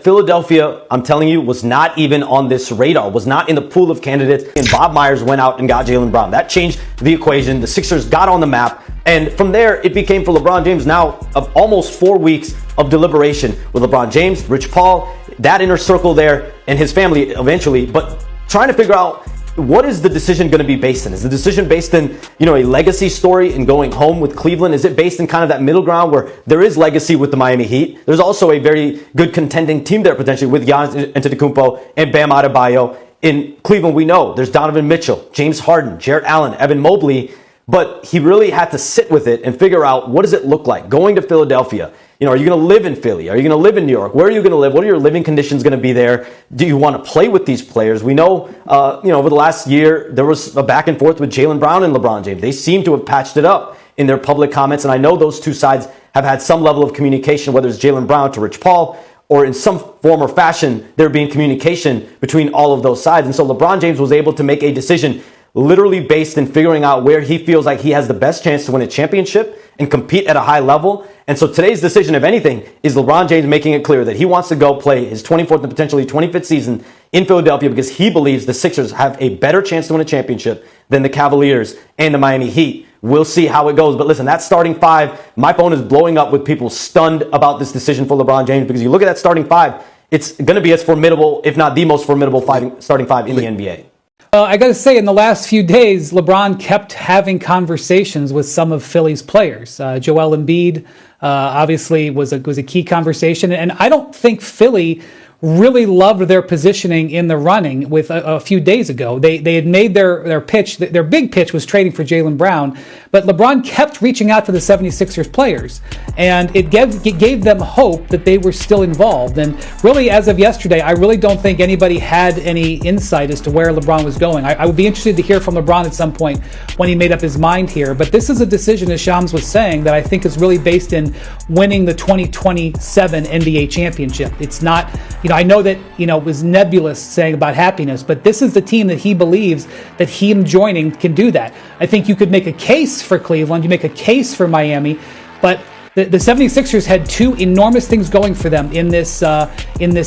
Philadelphia, I'm telling you, was not even on this radar, was not in the pool of candidates. And Bob Myers went out and got Jaylen Brown. That changed the equation. The Sixers got on the map. And from there, it became for LeBron James now of almost 4 weeks of deliberation with LeBron James, Rich Paul, that inner circle there, and his family eventually. But trying to figure out, what is the decision going to be based in? Is the decision based in, a legacy story and going home with Cleveland? Is it based in kind of that middle ground where there is legacy with the Miami Heat? There's also a very good contending team there potentially with Giannis Antetokounmpo and Bam Adebayo. In Cleveland, we know there's Donovan Mitchell, James Harden, Jarrett Allen, Evan Mobley. But he really had to sit with it and figure out, what does it look like going to Philadelphia? Are you going to live in Philly? Are you going to live in New York? Where are you going to live? What are your living conditions going to be there? Do you want to play with these players? We know, over the last year, there was a back and forth with Jaylen Brown and LeBron James. They seem to have patched it up in their public comments. And I know those two sides have had some level of communication, whether it's Jaylen Brown to Rich Paul, or in some form or fashion, there being communication between all of those sides. And so LeBron James was able to make a decision literally based in figuring out where he feels like he has the best chance to win a championship and compete at a high level. And so today's decision, if anything, is LeBron James making it clear that he wants to go play his 24th and potentially 25th season in Philadelphia because he believes the Sixers have a better chance to win a championship than the Cavaliers and the Miami Heat. We'll see how it goes. But listen, that starting five, my phone is blowing up with people stunned about this decision for LeBron James, because you look at that starting five, it's going to be as formidable, if not the most formidable starting five in the NBA. I got to say, in the last few days, LeBron kept having conversations with some of Philly's players. Joel Embiid obviously was a key conversation, and I don't think Philly really loved their positioning in the running with a few days ago. They had made their pitch. Their big pitch was trading for Jaylen Brown, but LeBron kept reaching out to the 76ers players, and it gave them hope that they were still involved. And really, as of yesterday, I really don't think anybody had any insight as to where LeBron was going. I would be interested to hear from LeBron at some point when he made up his mind here. But this is a decision, as Shams was saying, that I think is really based in winning the 2027 NBA championship. It's not, I know that, it was nebulous saying about happiness, but this is the team that he believes that him joining can do that. I think you could make a case for Cleveland, you make a case for Miami, but the 76ers had two enormous things going for them in this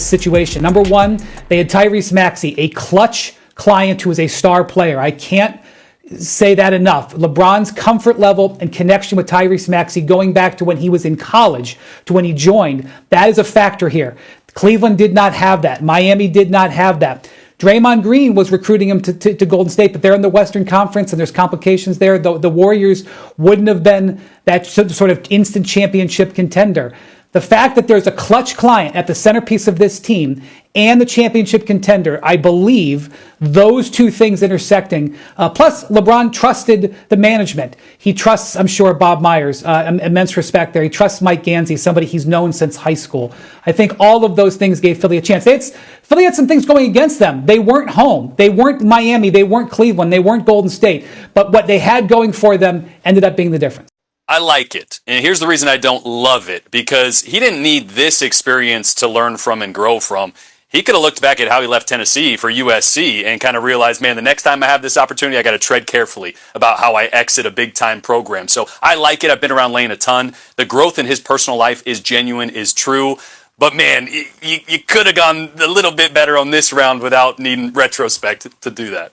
situation. Number one, they had Tyrese Maxey, a clutch client who is a star player. I can't say that enough. LeBron's comfort level and connection with Tyrese Maxey going back to when he was in college, to when he joined, that is a factor here. Cleveland did not have that. Miami did not have that. Draymond Green was recruiting him to Golden State, but they're in the Western Conference and there's complications there. The Warriors wouldn't have been that sort of instant championship contender. The fact that there's a clutch client at the centerpiece of this team and the championship contender, I believe those two things intersecting. Plus, LeBron trusted the management. He trusts, I'm sure, Bob Myers, immense respect there. He trusts Mike Gansey, somebody he's known since high school. I think all of those things gave Philly a chance. Philly had some things going against them. They weren't home. They weren't Miami. They weren't Cleveland. They weren't Golden State. But what they had going for them ended up being the difference. I like it. And here's the reason I don't love it, because he didn't need this experience to learn from and grow from. He could have looked back at how he left Tennessee for USC and kind of realized, man, the next time I have this opportunity, I got to tread carefully about how I exit a big-time program. So I like it. I've been around Lane a ton. The growth in his personal life is genuine, is true. But, man, you could have gone a little bit better on this round without needing retrospect to do that.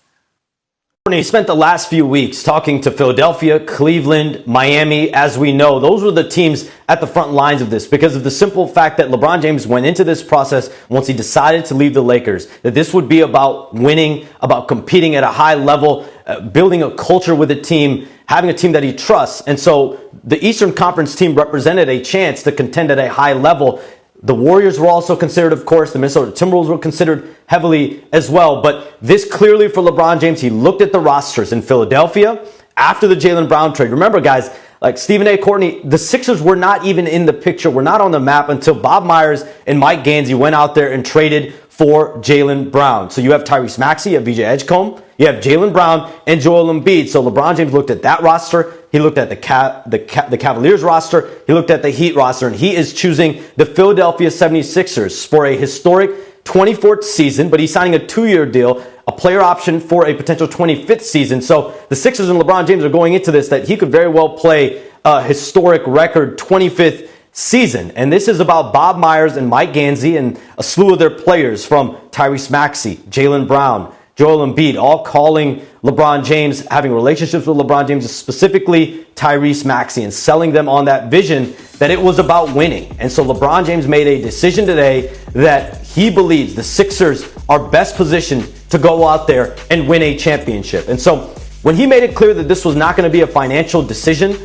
He spent the last few weeks talking to Philadelphia, Cleveland, Miami. As we know, those were the teams at the front lines of this, because of the simple fact that LeBron James went into this process once he decided to leave the Lakers, that this would be about winning, about competing at a high level, building a culture with a team, having a team that he trusts. And so the Eastern Conference team represented a chance to contend at a high level. The Warriors were also considered, of course. The Minnesota Timberwolves were considered heavily as well. But this clearly for LeBron James, he looked at the rosters in Philadelphia after the Jaylen Brown trade. Remember, guys, like Stephen A. Courtney, the Sixers were not even in the picture, were not on the map until Bob Myers and Mike Gansey went out there and traded for Jaylen Brown. So you have Tyrese Maxey, you have VJ Edgecombe, you have Jaylen Brown and Joel Embiid. So LeBron James looked at that roster. He looked at the Cavaliers roster. He looked at the Heat roster, and he is choosing the Philadelphia 76ers for a historic 24th season, but he's signing a 2-year deal, a player option for a potential 25th season. So the Sixers and LeBron James are going into this that he could very well play a historic record 25th season. And this is about Bob Myers and Mike Gansey and a slew of their players, from Tyrese Maxey, Jaylen Brown, Joel Embiid, all calling LeBron James, having relationships with LeBron James, specifically Tyrese Maxey, and selling them on that vision that it was about winning. And so LeBron James made a decision today that he believes the Sixers are best positioned to go out there and win a championship. And so when he made it clear that this was not going to be a financial decision,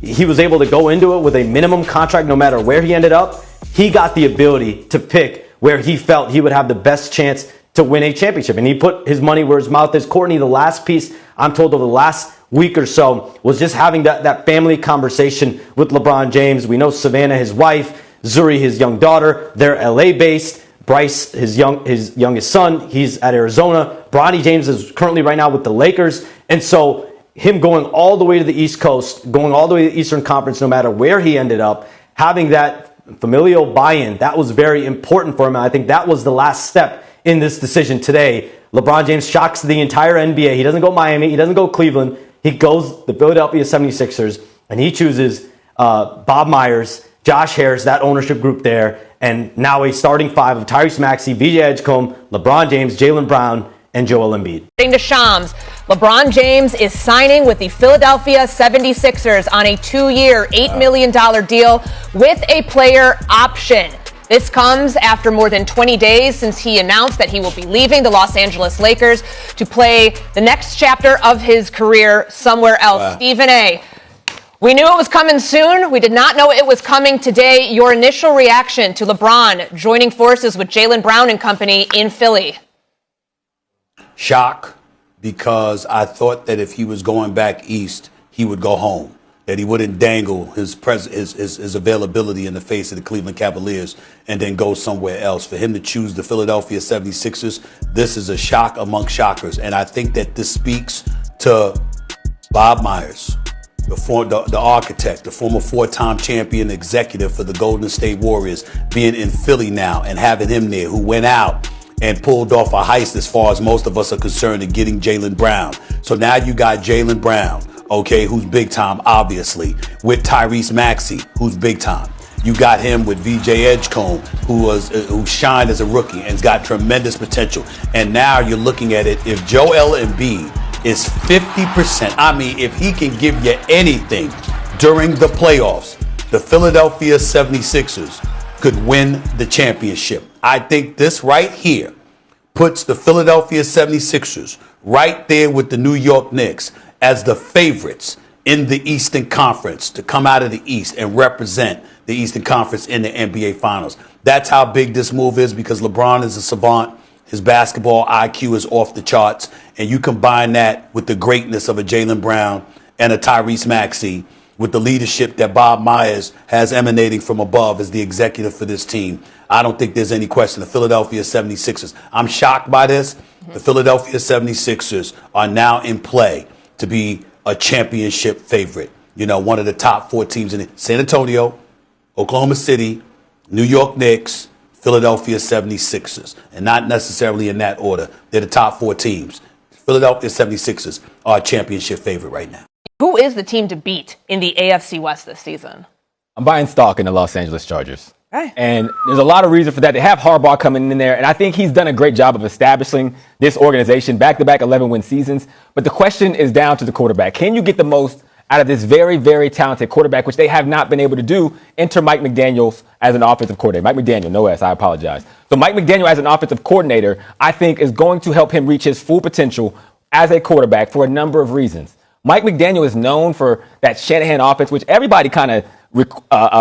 he was able to go into it with a minimum contract no matter where he ended up. He got the ability to pick where he felt he would have the best chance to win a championship. And he put his money where his mouth is. Courtney, the last piece I'm told over the last week or so was just having that family conversation with LeBron James. We know Savannah, his wife, Zuri, his young daughter, they're LA based. Bryce, his youngest son, he's at Arizona. Bronny James is currently right now with the Lakers. And so him going all the way to the East Coast, going all the way to the Eastern Conference, no matter where he ended up, having that familial buy-in, that was very important for him. And I think that was the last step in this decision today. LeBron James shocks the entire NBA. He doesn't go Miami. He doesn't go Cleveland. He goes the Philadelphia 76ers, and he chooses Bob Myers, Josh Harris, that ownership group there, and now a starting five of Tyrese Maxey, VJ Edgecombe, LeBron James, Jaylen Brown, and Joel Embiid. To Shams, LeBron James is signing with the Philadelphia 76ers on a 2-year, $8 million deal with a player option. This comes after more than 20 days since he announced that he will be leaving the Los Angeles Lakers to play the next chapter of his career somewhere else. Wow. Stephen A., we knew it was coming soon. We did not know it was coming today. Your initial reaction to LeBron joining forces with Jaylen Brown and company in Philly? Shock, because I thought that if he was going back east, he would go home, that he wouldn't dangle his availability in the face of the Cleveland Cavaliers and then go somewhere else. For him to choose the Philadelphia 76ers, this is a shock among shockers. And I think that this speaks to Bob Myers, the architect, the former 4-time champion executive for the Golden State Warriors, being in Philly now and having him there, who went out and pulled off a heist as far as most of us are concerned in getting Jaylen Brown. So now you got Jaylen Brown, okay, who's big time, obviously, with Tyrese Maxey, who's big time. You got him with VJ Edgecombe, who shined as a rookie and's got tremendous potential. And now you're looking at it, if Joel Embiid is 50%, I mean, if he can give you anything during the playoffs, the Philadelphia 76ers could win the championship. I think this right here puts the Philadelphia 76ers right there with the New York Knicks as the favorites in the Eastern Conference to come out of the East and represent the Eastern Conference in the NBA Finals. That's how big this move is, because LeBron is a savant. His basketball IQ is off the charts. And you combine that with the greatness of a Jaylen Brown and a Tyrese Maxey, with the leadership that Bob Myers has emanating from above as the executive for this team. I don't think there's any question. The Philadelphia 76ers, I'm shocked by this. The Philadelphia 76ers are now in play to be a championship favorite. You know, one of the top 4 teams in San Antonio, Oklahoma City, New York Knicks, Philadelphia 76ers, and not necessarily in that order. They're the top 4 teams. Philadelphia 76ers are a championship favorite right now. Who is the team to beat in the AFC West this season? I'm buying stock in the Los Angeles Chargers. Okay. And there's a lot of reason for that. They have Harbaugh coming in there, and I think he's done a great job of establishing this organization, back-to-back 11-win seasons. But the question is down to the quarterback. Can you get the most out of this very, very talented quarterback, which they have not been able to do? Enter Mike McDaniels as an offensive coordinator. Mike McDaniel, no S, I apologize. So Mike McDaniel as an offensive coordinator, I think, is going to help him reach his full potential as a quarterback for a number of reasons. Mike McDaniel is known for that Shanahan offense, which everybody kind of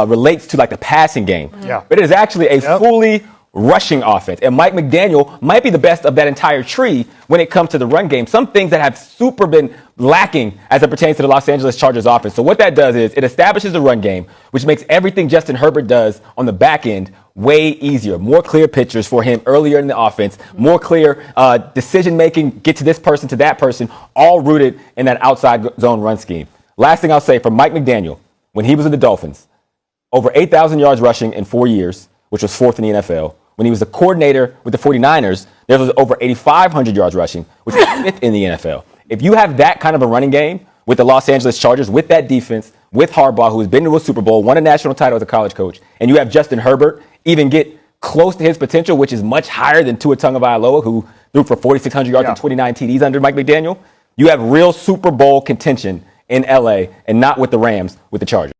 relates to like the passing game. Yeah. But it is actually a fully rushing offense. And Mike McDaniel might be the best of that entire tree when it comes to the run game. Some things that have super been lacking as it pertains to the Los Angeles Chargers offense. So what that does is it establishes the run game, which makes everything Justin Herbert does on the back end way easier. More clear pictures for him earlier in the offense, more clear decision-making, get to this person, to that person, all rooted in that outside zone run scheme. Last thing I'll say for Mike McDaniel, when he was with the Dolphins, over 8,000 yards rushing in 4 years, which was 4th in the NFL. When he was the coordinator with the 49ers, there was over 8,500 yards rushing, which was 5th in the NFL. If you have that kind of a running game with the Los Angeles Chargers, with that defense, with Harbaugh, who has been to a Super Bowl, won a national title as a college coach, and you have Justin Herbert even get close to his potential, which is much higher than Tua Tagovailoa, who threw for 4,600 yards and 29 TDs under Mike McDaniel, you have real Super Bowl contention in LA and not with the Rams, with the Chargers.